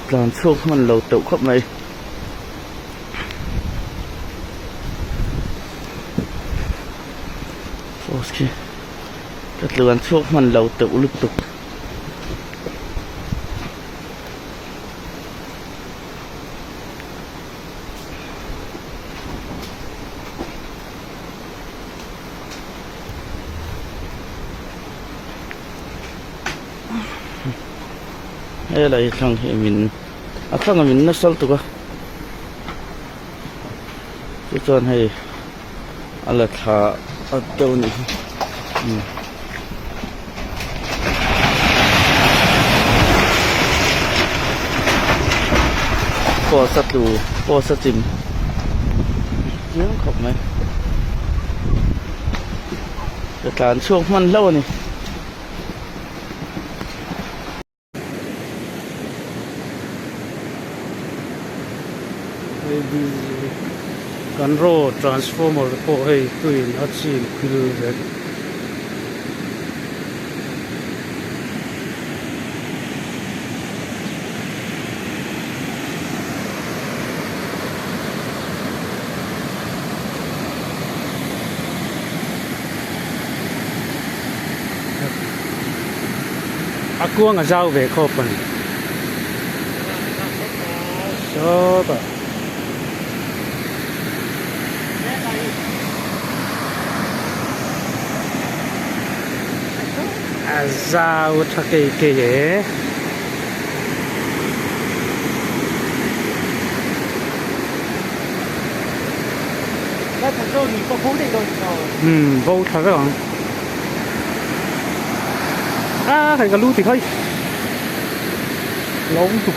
làm xuống mình lầu tụ khắp này ok rất là xuống mình lầu tụ liên tục đây là thằng thì mình thằng là mình nó sâu tụ cái con hay là thả ở đâu này bỏ sát lù bỏ sát chìm nhớ khóc này cái tàn xuốngมันlâu nàyกันโร่ transformer พวกให้ตุยนัดซีนคือเด็กอากัวงาเจ้าเวคอปันชอบอ่ะAzau thake ke ye cái thằng tôi thì có phú đi rồi vô thật đó thầy cả lưu thì thôi lâu tục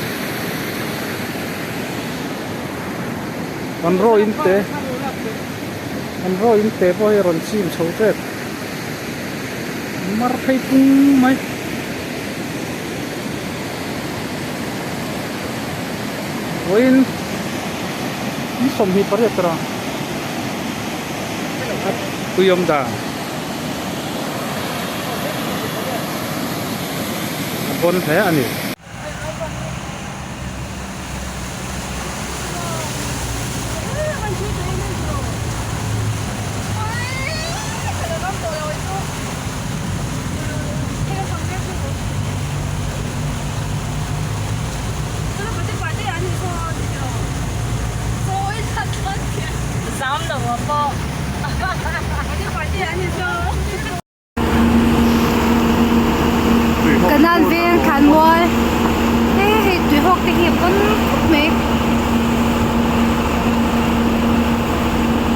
con roi in te boy ron sim sâu tết mar thấy cũng mấy Oin ini somhi pare tra tuyom da bon the ani cái nan viên khán ngồi thì tùy học thì hiệp vẫn mấy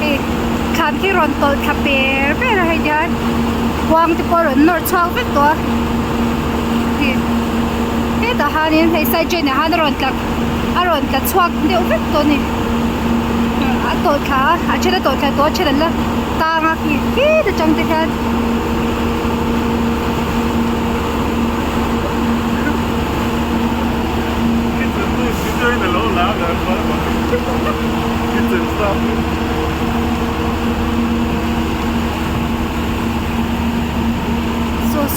thì khán khi rộn tội cà phê bây giờ hay giờ quang thì có rộn nổi chọc với tôi thì thế đó hai nên hay sai chuyện này hai rộn cả chọc đều với tôi nè tội khá chơi là tội khá tôi chơi là ta ngạc gì thế trong thế khác chơi là lỗ lá rồi cái chuyện sao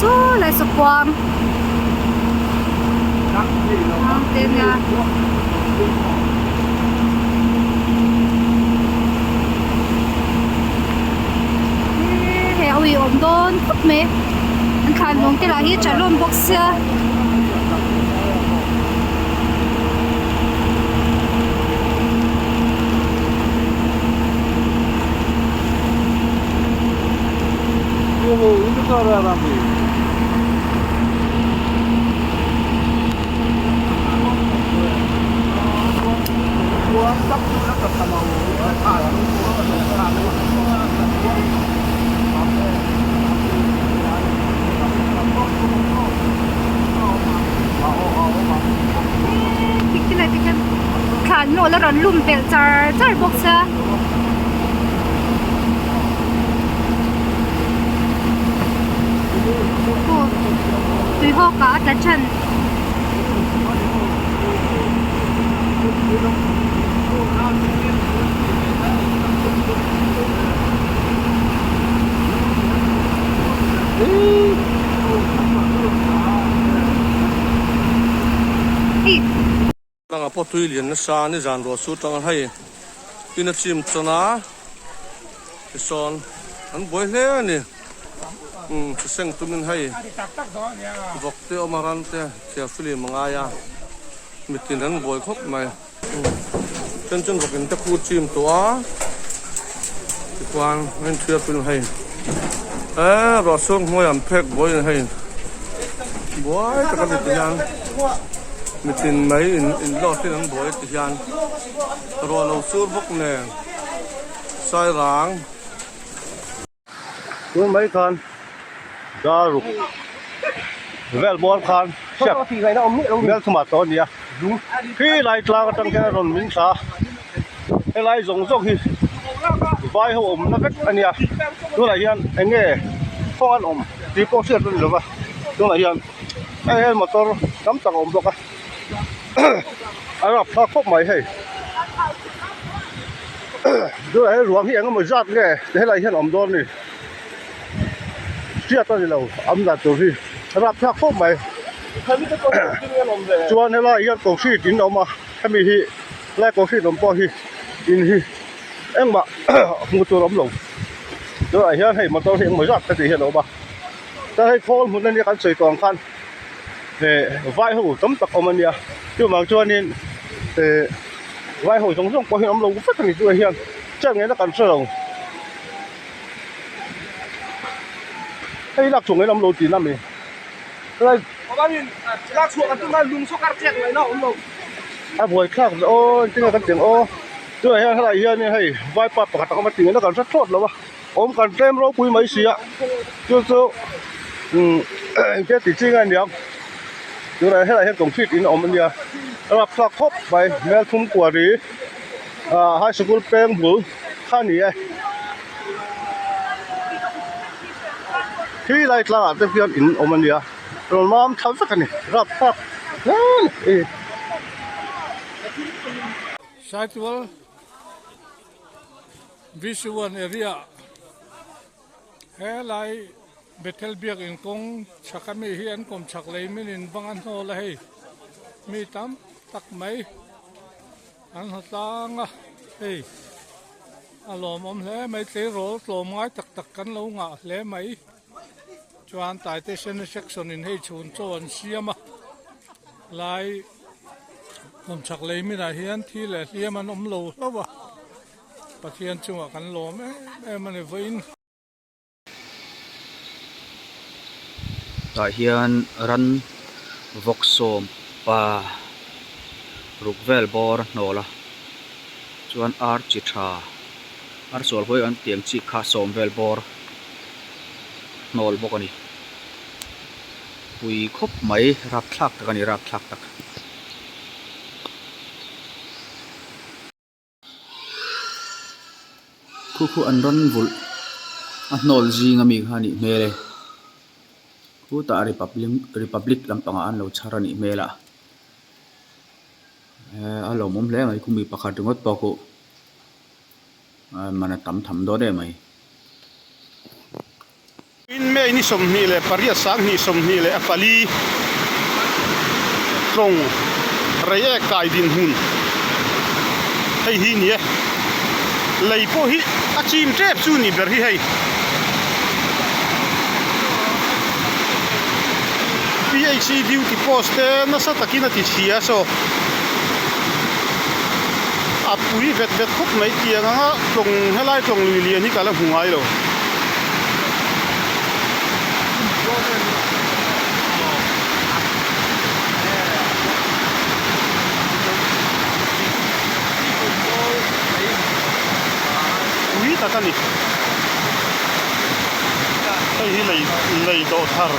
số lại sụp quang tên là heo bị ốm đôn phút mẹ anh khăn luôn cái là hít trả luôn bốc xe ini cara ramai. Buat tak nak sama cái này thì cái khán nổ là đòn lùm bèn char char bốc xe tùy họ cả là chân potui lian na sa ni zan ro su tang hai in a chim chana son an boi hle ni seng tumin hai vokte omarante carefully mangaya mitin an boi khop mai chân vokin ta ku chim to a kwang men thia pin hai ro song moi am phek boi hai boi ta ka ti yang mitin mai in lo tin an boi ti yang ro lo sur bok ne sai rang tôi mấy con ra rục vel bor khan chef vel thuma to nia khi lại tla trong cái ron min sa cái lại giống giống hi vai ho om na vek ania tôi lại hiện anh nghe không ăn om thì có chuyện rồi mà tôi lại hiện anh motor nắm tang om bọc à anh gặp phát khóc mày hay tôi lại ruộng hiện mới giặt nghe thế lại hiện om đòn này chia tao đi lâu âm đặtตัวพี่รับทักพวกใหม่ชวนให้ไล่ยัดกบชีกินออกมาถ้ามีที่ไล่กบชีลมปอที่กินที่เอ็งมางูตัวล้มลงตัวไอ้เหี้ยให้มาตัวเหี้ยไม่รักแต่เหี้ยเราบ้าแต่ให้พ่อมันนั่นนี่กันใส่กองคันไหวหูต้มตักออกมาเนี่ยที่บางชวนนี่ไหวหูสงสงปอเหี้ยล้มลงก็ฟัดกันอีกตัวเหี้ยเจ้าเงี้ยนักการเสื่อมไอ้ลักชงไอ้ลำโลจีนนั่นเองอะไรบ้านนี้ลักชงกันตั้งแต่ลุงสกัดเจ็ดเลยเนาะลุงไอ้บอยคลากโอ้จริงๆกันเสียงโอ้ตัวไอ้อะไรเฮียนี่ให้ไหวปัดปกติก็มาตีแล้วกันสักทอดแล้ววะอมกันเต็มเราคุยไม่เสียจู่ๆแค่ติดจริงอันเดียวตัวไอ้อะไรให้ตรงฟิตอินอมมันเดียวรับสักครบไปแม่ทุ่มกว่าดีให้สกุลแป้งบุ๋มข้านี้ที่ไล่ตลาดเพื่อนอินอมันเดียเรามาทำสักกันนี่รับครับSidewall visual area helai betel biak in kong chakami hian kom chaklei min in bangan ho la hei mi tam tak mai an hatanga hei alom om hle mai te ro tlom ngai tak tak kan lo nga hle mai chuan tai te section in hei chun chon siama lai kom chaklei mi da hian thi le hiam an om lo lawa pathian chunga kan lom mane vein tại hian ran vok som pa rukvel bor nola chuan ar chi tha ar sol hoi an tiang chi kha som vel bor nol bok ani pui khop mai rap thak tak ani rap thak tak khu an ron vul a nol jing ami khani mele khu ta republic lampanga an lo charani mela alo mom hle mai khumi pakhat ngot to ko mana tam tham do de mai in me ni som ni le paria sang ni som ni le apali trong reye kai din hun hei hi ni lei po hi achim trep chu ni ber hi hei PhD duty post na sa takina ti sia so apui vet khop mai tiang nga tlong helai tlong lui lian hi kala hungai lo ui ta kan ni ai hi lei do thar